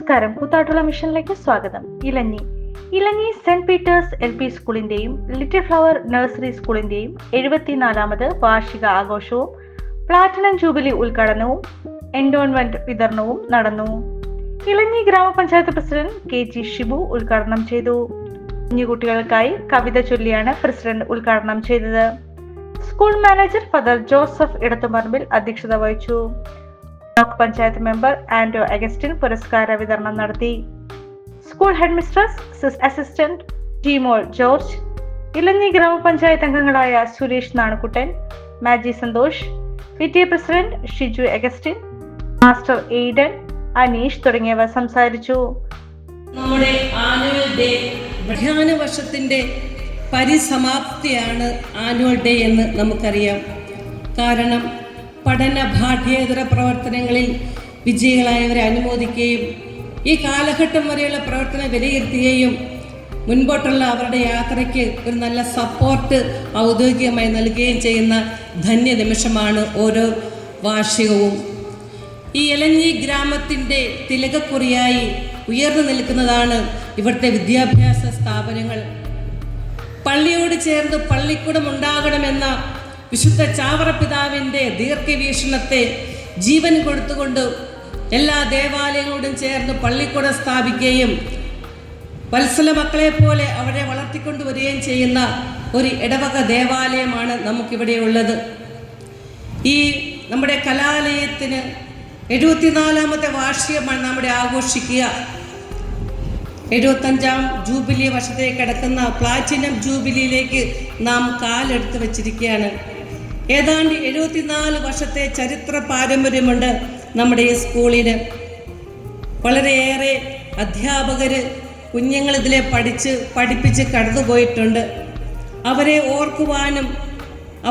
നമസ്കാരം. കൂത്താട്ടുള്ള മിഷനിലേക്ക് സ്വാഗതം. ഇലഞ്ഞി സെന്റ് പീറ്റേഴ്സ് LP സ്കൂളിന്റെയും ലിറ്റിൽ ഫ്ലവർ നഴ്സറി സ്കൂളിന്റെയും 74ാമത് വാർഷിക ആഘോഷവും പ്ലാറ്റിനം ജൂബിലി ഉദ്ഘാടനവും എൻഡോൺമെന്റ് വിതരണവും നടന്നു. ഇലഞ്ഞി ഗ്രാമപഞ്ചായത്ത് പ്രസിഡന്റ് KG ഷിബു ഉദ്ഘാടനം ചെയ്തു. കുഞ്ഞുകുട്ടികൾക്കായി കവിത ചൊല്ലിയാണ് പ്രസിഡന്റ് ഉദ്ഘാടനം ചെയ്തത്. School manager father Joseph Idathuparambil അധ്യക്ഷത വഹിച്ചു. Block panchayat member Ando Augustine പുരസ്കാര വിതരണം നടത്തി. School headmistress assistant Jimol George, Elanji grama panchayat അംഗങ്ങളായ Suresh Nanukuttan, Maji Santhosh, PTA president Shiju Augustine, master Aidan, Aneesh തുടങ്ങിയവർ സംസാരിച്ചു. നമ്മുടെ ആനുവൽ ഡേ പ്രധാന വർഷത്തിന്റെ പരിസമാപ്തിയാണ് ആനുവൽ ഡേ എന്ന് നമുക്കറിയാം. കാരണം പഠന പാഠ്യേതര പ്രവർത്തനങ്ങളിൽ വിജയികളായവരെ അനുമോദിക്കുകയും ഈ കാലഘട്ടം വരെയുള്ള പ്രവർത്തനം വിലയിരുത്തുകയും മുൻപോട്ടുള്ള അവരുടെ യാത്രയ്ക്ക് ഒരു നല്ല സപ്പോർട്ട് ഔദ്യോഗികമായി നൽകുകയും ചെയ്യുന്ന ധന്യ നിമിഷമാണ് ഓരോ വാർഷികവും. ഈ ഇലഞ്ഞി ഗ്രാമത്തിൻ്റെ തിലകക്കുറിയായി ഉയർന്നു നിൽക്കുന്നതാണ് ഇവിടുത്തെ വിദ്യാഭ്യാസ സ്ഥാപനങ്ങൾ. പള്ളിയോട് ചേർന്ന് പള്ളിക്കൂടം ഉണ്ടാകണമെന്ന വിശുദ്ധ ചാവറ പിതാവിൻ്റെ ദീർഘവീക്ഷണത്തെ ജീവൻ കൊടുത്തുകൊണ്ട് എല്ലാ ദേവാലയങ്ങളോടും ചേർന്ന് പള്ളിക്കൂടം സ്ഥാപിക്കുകയും വത്സല മക്കളെ പോലെ അവരെ വളർത്തിക്കൊണ്ടുവരികയും ചെയ്യുന്ന ഒരു ഇടവക ദേവാലയമാണ് നമുക്കിവിടെയുള്ളത്. ഈ നമ്മുടെ കലാലയത്തിന് 74ാമത്തെ വാർഷികമാണ് നമ്മുടെ ആഘോഷിക്കുക. 75ാം ജൂബിലി വർഷത്തേക്ക് കിടക്കുന്ന പ്ലാറ്റിനം ജൂബിലിയിലേക്ക് നാം കാലെടുത്ത് വച്ചിരിക്കുകയാണ്. ഏതാണ്ട് 74 വർഷത്തെ ചരിത്ര പാരമ്പര്യമുണ്ട് നമ്മുടെ ഈ സ്കൂളിന്. വളരെയേറെ അധ്യാപകർ കുഞ്ഞുങ്ങളിതിലെ പഠിപ്പിച്ച് കടന്നുപോയിട്ടുണ്ട്. അവരെ ഓർക്കുവാനും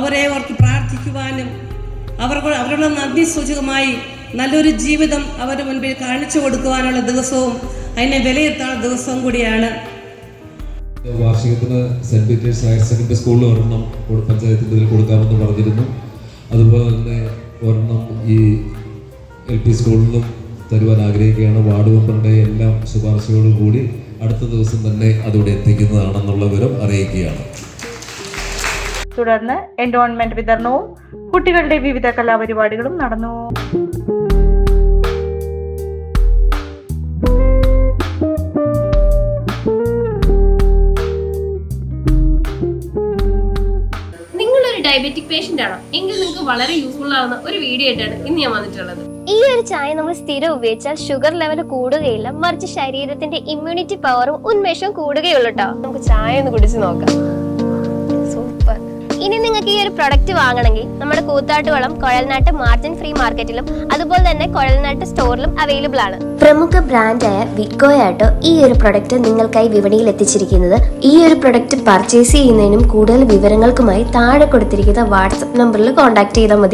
അവരെ ഓർത്ത് പ്രാർത്ഥിക്കുവാനും അവരുടെ നന്ദി സൂചകമായി നല്ലൊരു ജീവിതം അവരുടെ മുൻപിൽ കാണിച്ചു കൊടുക്കുവാനുള്ള ദിവസവും അതിനെ വിലയിരുത്താനുള്ള ദിവസവും കൂടിയാണ്. വാർഷികത്തിന് സെന്റ് പീറ്റേഴ്സ് ഹയർ സെക്കൻഡറി സ്കൂളിൽ ഒരെണ്ണം പഞ്ചായത്തിൻ്റെ ഇതിൽ കൊടുക്കാമെന്ന് പറഞ്ഞിരുന്നു. അതുപോലെ തന്നെ ഒരെണ്ണം ഈ LP സ്കൂളിലും തരുവാൻ ആഗ്രഹിക്കുകയാണ്. വാർഡ് മെമ്പറുടെ എല്ലാം ശുപാർശയോടുകൂടി അടുത്ത ദിവസം തന്നെ അതോടെ എത്തിക്കുന്നതാണെന്നുള്ള വിവരം അറിയിക്കുകയാണ്. തുടർന്ന് എൻഡോൺമെന്റ് വിതരണവും കുട്ടികളുടെ വിവിധ കലാപരിപാടികളും നടന്നു. ഡയബറ്റിക് പേഷ്യന്റ് ആണോ എങ്കിൽ നിങ്ങൾക്ക് വളരെ യൂസ്ഫുൾ ആവുന്ന ഒരു വീഡിയോ ആയിട്ടാണ് ഇന്ന് ഞാൻ വന്നിട്ടുള്ളത്. ഈ ഒരു ചായ നമ്മൾ സ്ഥിരം ഉപയോഗിച്ചാൽ ഷുഗർ ലെവൽ കൂടുകയില്ല, മറിച്ച് ശരീരത്തിന്റെ ഇമ്മ്യൂണിറ്റി പവറും ഉന്മേഷവും കൂടുകയുള്ളൂ കേട്ടോ. നമുക്ക് ചായ ഒന്ന് കുടിച്ച് നോക്കാം. സൂപ്പർ. ഇനി നിങ്ങൾക്ക് ഈ ഒരു പ്രൊഡക്റ്റ് വാങ്ങണമെങ്കിൽ നമ്മുടെ കൂത്താട്ടുകുളം കുഴൽനാട്ട് മാർജിൻ ഫ്രീ മാർക്കറ്റിലും അതുപോലെ തന്നെ കുഴൽനാട്ട് സ്റ്റോറിലും അവൈലബിൾ ആണ്. പ്രമുഖ ബ്രാൻഡായ വിക്കോയാട്ടോ ഈ ഒരു പ്രൊഡക്റ്റ് നിങ്ങൾക്കായി വിപണിയിൽ എത്തിച്ചിരിക്കുന്നത്. ഈ ഒരു പ്രൊഡക്റ്റ് പർച്ചേസ് ചെയ്യുന്നതിനും കൂടുതൽ വിവരങ്ങൾക്കുമായി താഴെ കൊടുത്തിരിക്കുന്ന വാട്സ്ആപ്പ് നമ്പറിൽ കോൺടാക്ട് ചെയ്താൽ മതി.